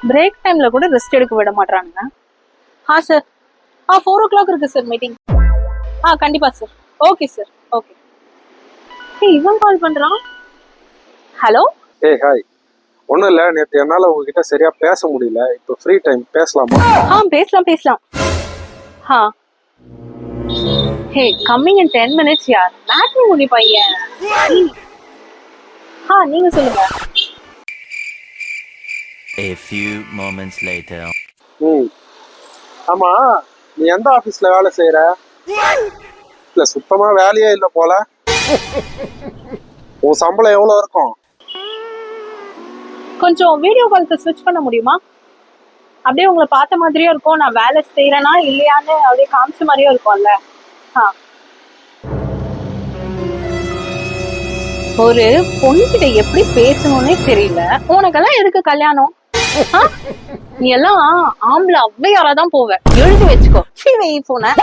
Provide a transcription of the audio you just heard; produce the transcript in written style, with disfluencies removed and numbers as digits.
Break டைம்ல கூட rest எடுக்க விட மாட்டாங்க. சார் 4 o'clock இருக்கு சார் மீட்டிங். கண்டிப்பா சார். Okay sir. ஓகே. இவன் கால் பண்றான். ஹலோ. ஹாய். ஒன்றும் இல்லை, நேற்று என்னால் உங்ககிட்ட சரியா பேச முடியல. இப்போ ஃப்ரீ டைம் பேசலாமா? பேசலாம். ஹே, கம்மிங் இன் 10 minutes யார். மேட்னி முடி பையன். நீங்க சொல்லுங்க. A few moments later. ஆமா, நீ எந்த ஆபீஸ்ல வேலை செய்யற? இல்ல, சுத்தமா வேலையே இல்ல போல. உன் சம்பளம் எவ்வளவு இருக்கும்? கொஞ்சம் வீடியோ கால்க்கு ஸ்விட்ச் பண்ண முடியுமா? அப்படியே உங்களை பார்த்த மாதிரியும் இருக்கும், நான் வேலை செய்யறேனா இல்லையான்னு அப்படியே காமிச்ச மாதிரியும் இருக்கும்ல. ஒரு பொண்ணுகிட்ட எப்படி பேசணும்னே தெரியல. உனக்கெல்லாம் எதுக்கு கல்யாணம்? நீ எல்லாம் ஆம்பளை ஔவையாரா தான் போவ. எழுதி வச்சுக்கோ. போன